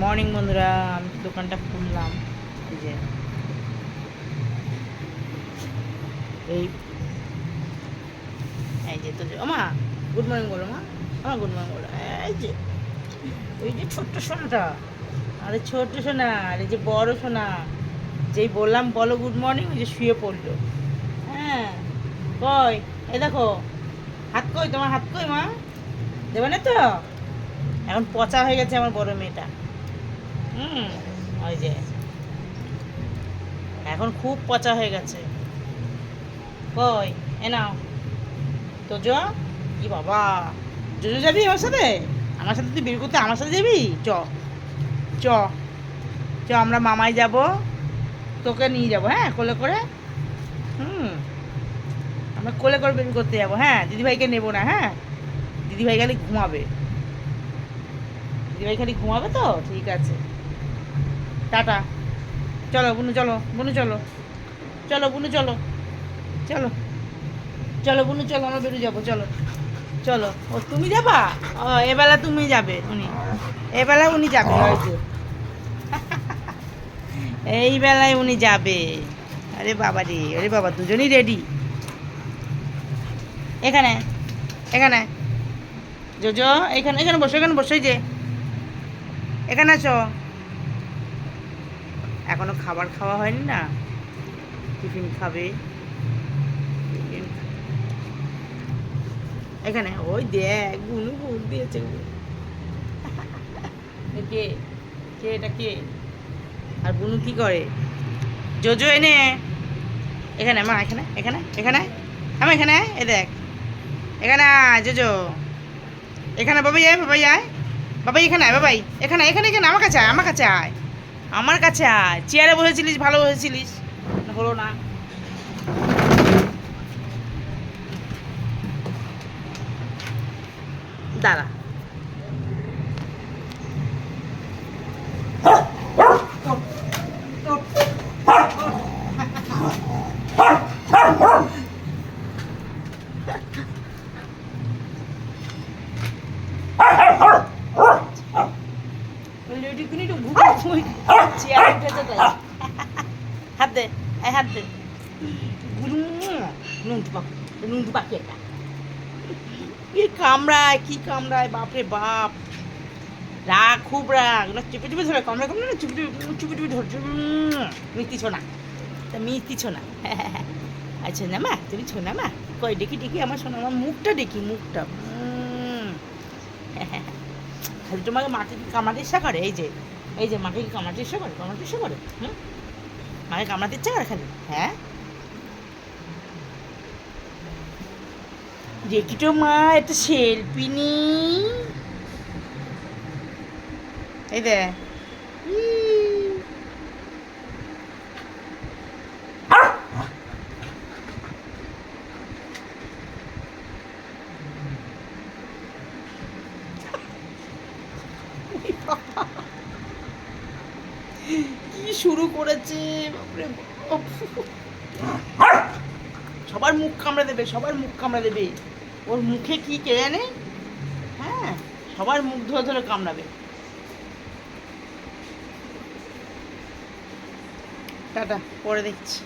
Morning বন্ধুরা, আমি দোকানটা খুললাম। এই যে এই এই যে তো মা গুড মর্নিং বলো, মা গুড মর্নিং বলো। এই যে ছোট্ট সোনাটা, আরে ছোট্ট সোনা, আর এই যে বড় সোনা, যেই বললাম বলো গুড মর্নিং, ওই যে শুয়ে পড়লো। হ্যাঁ, কই এই দেখো, হাত কই তোমার, হাত কই মা, দেবে না তো? এখন পচা হয়ে গেছে আমার বড় মেয়েটা। ওই যে এখন খুব পচা হয়ে গেছে। কই এ নাও তো জো, কি বাবা, জোজো যাবি আমার সাথে? আমার সাথে তুই বের করতে আমার সাথে যাবি? চ চ চ, আমরা মামাই যাব, তোকে নিয়ে যাবো, হ্যাঁ, কোলে করে। হুম, আমরা কোলে করে বের করতে যাবো। হ্যাঁ, দিদিভাইকে নেবো না। হ্যাঁ, দিদিভাই খালি ঘুমাবে, দিদিভাই খালি ঘুমাবে তো, ঠিক আছে। টাটা। চলো বুনু, চলো বুনু, চলো চলো বুনু, চলো চলো চলো বুনু, চলো আমরা বেরো যাবো, চলো চলো। ও তুমি যাবা? ও এবেলা তুমি যাবে, এবেলা উনি যাবে, হয়তো এই বেলায় উনি যাবে। আরে বাবা রে, আরে বাবা, দুজনই রেডি। এখানে এখানে জোজো, এখানে এখানে বসো, এখানে বসো, এই যে এখানে আছো। এখনো খাবার খাওয়া হয়নি না, টিফিন খাবে। টিফিন এখানে, ওই দেখ গুনু গুন দিয়েছে। কে কে এটা কে? আর বুনু কি করে? জোজো এনে এখানে, মা এখানে এখানে এখানে, আমার এখানে, এ দেখ এখানে জোজো, এখানে বাবাই আয়, বাবাই আয়, বাবাই এখানে আয়, বাবাই এখানে এখানে এখানে, আমার কাছে আয়, আমার কাছে আয়, আমার কাছে আয়। চেয়ারে বসেছিলিস, ভালো বসেছিলিস, হলো না। দাঁড়া, হাত দে, হাত দে, নুনটু পাখি একটা, কি কামড়ায়, কি কামড়ায়, বাপরে বাপ, রাগ, খুব রাগ না, চেপে চেপে ধরে, কামড়া কামড়া না, চুপি চুপি চুপি ধরছে। মিষ্টি ছোনা, তা মিষ্টি ছোনা। আচ্ছা না মা, তুমি ছোনা মা, কই দেখি দেখি আমার শোনা, আমার মুখটা দেখি, মুখটা। খালি তোমাকে মাকে কি কামড়াতে ইচ্ছা করে? এই যে মাকে কি কামড়াতে ইচ্ছা করে, কামড়াতে ইচ্ছা করে? মাকে কামড়াতে ইচ্ছা করে খালি? হ্যাঁ, দেখি তো মা, একটা সেলফি নি, এই দে। কি শুরু করেছে, বাপরে বাপ। সবার মুখ কামড়ে দেবে, সবার মুখ কামড়ে দেবে, ওর মুখে কি কে জানে। হ্যাঁ, সবার মুখ ধরে ধরে কামড়াবে। টাটা, পরে দেখছি।